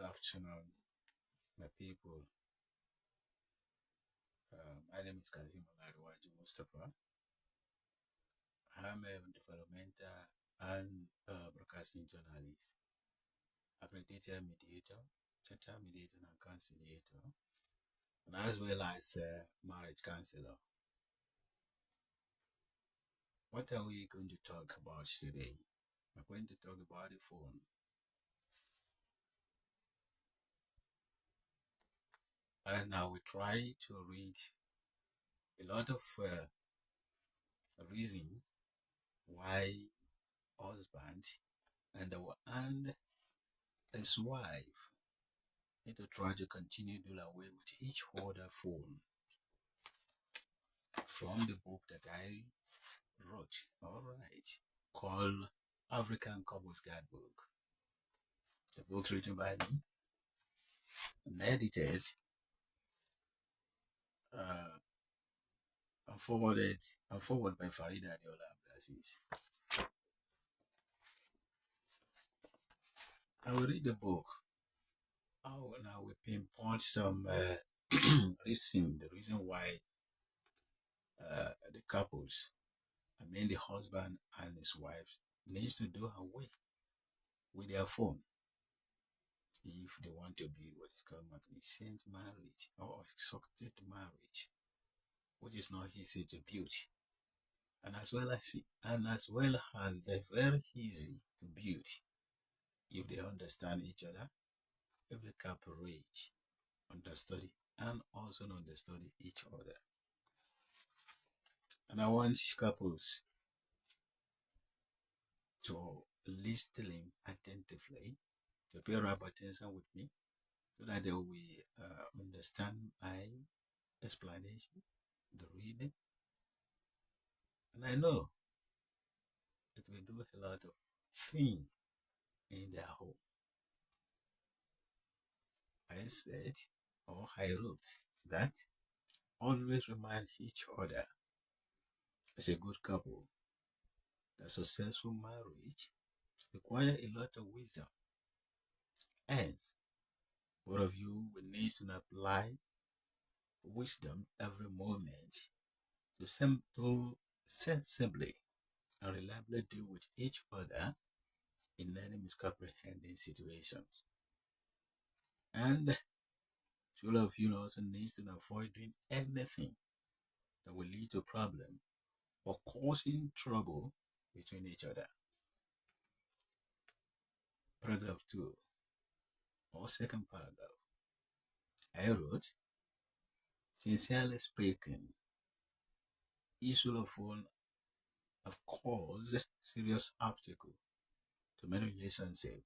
afternoon, my people. My name is Kazim Olarwaju Mustafa. I'm a developmental and broadcasting journalist, accredited mediator, center mediator, and conciliator, and as well as marriage counselor. What are we going to talk about today? We're going to talk about the phone. And I will try to read a lot of reason why husband and his wife need to try to continue doing away with each other phone from the book that I wrote. All right, called African Couples Guidebook. The book's written by me and edited uh, and forwarded by Farida Adiola Abdulaziz. I will read the book. And I will pinpoint some the reason why the couples, I mean the husband and his wife, needs to do away with their phone if they want to build what is called magnificent marriage or succeed marriage, which is not easy to build, and as well as they're very easy to build if they understand each other, if they cooperate, understudy, and also understudy each other. And I want couples to listen attentively, to pay rap attention with me, so that they will understand my explanation, the reading, and I know it will do a lot of things in their home. I said, or I wrote, that always remind each other as a good couple that successful marriage require a lot of wisdom. Hence, both of you will need to apply wisdom every moment to sensibly and reliably deal with each other in any miscomprehending situations. And two of you also needs to avoid doing anything that will lead to problem or causing trouble between each other. Paragraph 2 or second paragraph. I wrote, sincerely speaking, phone have caused serious obstacle to many relationships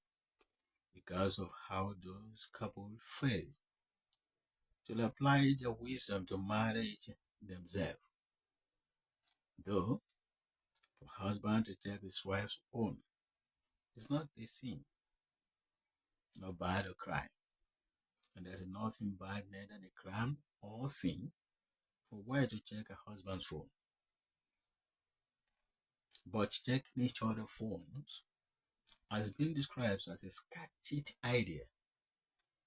because of how those couples fail to apply their wisdom to marriage themselves. Though for husband to take his wife's own is not a sin, no bad or crime, and there's nothing bad neither than a crime or sin for wife to check her husband's phone. But checking each other's phones has been described as a scattered idea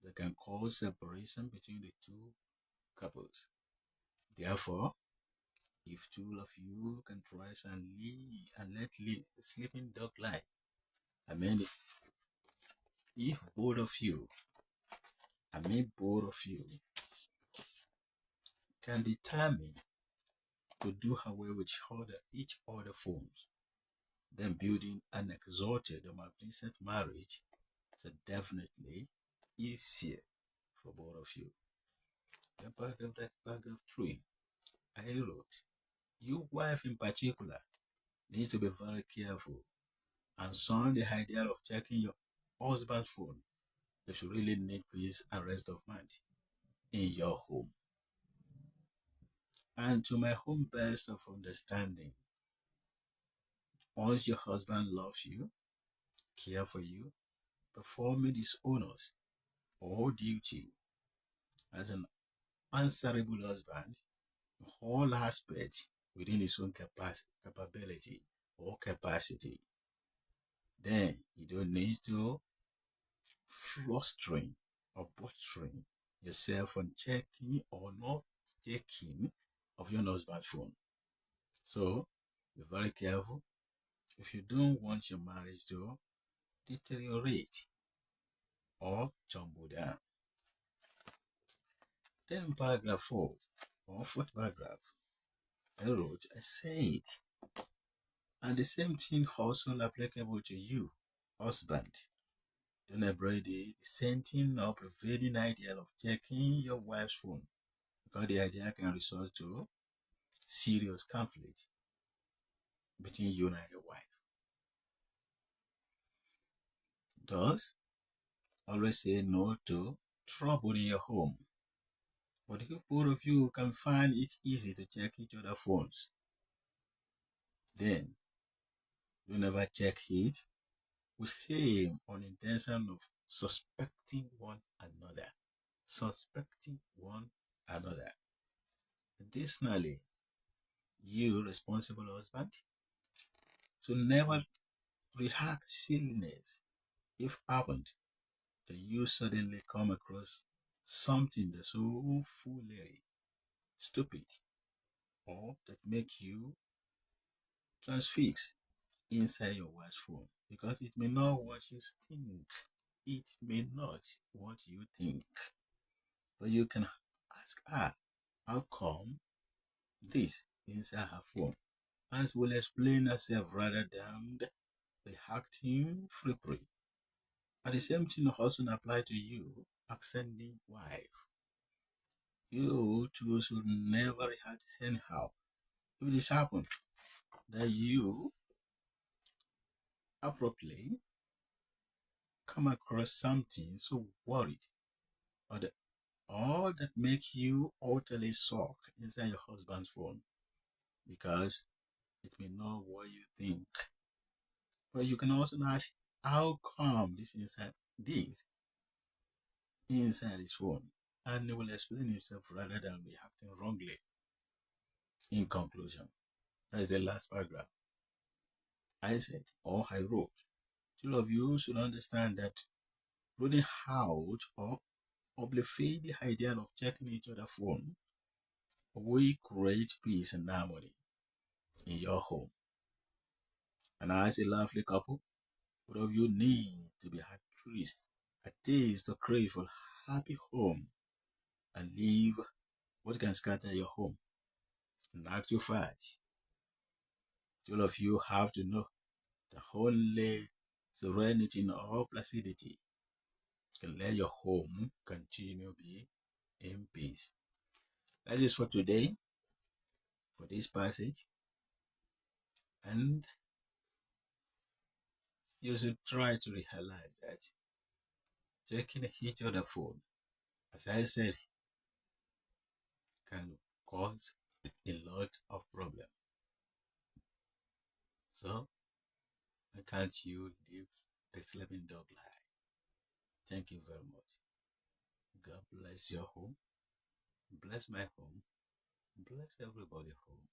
that can cause separation between the two couples. Therefore, if two of you can try and let sleeping dog lie, I mean, if both of you, both of you can determine to do away with each other forms, then building an exalted or magnificent marriage is definitely easier for both of you. Then paragraph 3, I wrote, you wife in particular needs to be very careful and shun the idea of checking your husband's phone if you really need peace and rest of mind in your home. And to my home best of understanding, once your husband loves you, care for you, performing his honors or duty as an answerable husband in all aspects within his own capability or capacity, then you don't need to flustering or butchering yourself on checking or not checking of your husband's phone. So be very careful if you don't want your marriage to deteriorate or tumble down. Then paragraph 4 or fourth paragraph, I said, and the same thing also applicable to you, husband. Don't avoid the dissenting or prevailing idea of checking your wife's phone, because the idea can result to serious conflict between you and your wife. Thus, always say no to trouble in your home. But if both of you can find it easy to check each other's phones, then you never check it with aim on intention of suspecting one another. Suspecting one another. Additionally, you, responsible husband, so never react silliness if happened that you suddenly come across something that's so foolish, stupid, or that make you transfix inside your wife's phone, because it may not what you think. It may not what you think. But you can ask her, how come this inside her phone? And she will explain herself rather than reacting free. And the same thing also apply to you, ascending wife. You too should never react anyhow. If this happens, that you abruptly come across something so worried, or that makes you utterly shocked inside your husband's phone, because it may not what you think. But you can also ask, how come this inside his phone? And he will explain himself rather than reacting wrongly. In conclusion, that is the last paragraph. I said, or I wrote, two of you should understand that rolling out or obliterate the idea of checking each other's phone will create peace and harmony in your home. And as a lovely couple, both of you need to be at least to crave for happy home and leave what can scatter your home. In actual fact, all of you have to know that only serenity or placidity can let your home continue be in peace. That is for today, for this passage. And you should try to realize that checking each other's phone, as I said, can cause a lot of problems. So, why can't you live a sleeping dog life? Thank you very much. God bless your home. Bless my home. Bless everybody's home.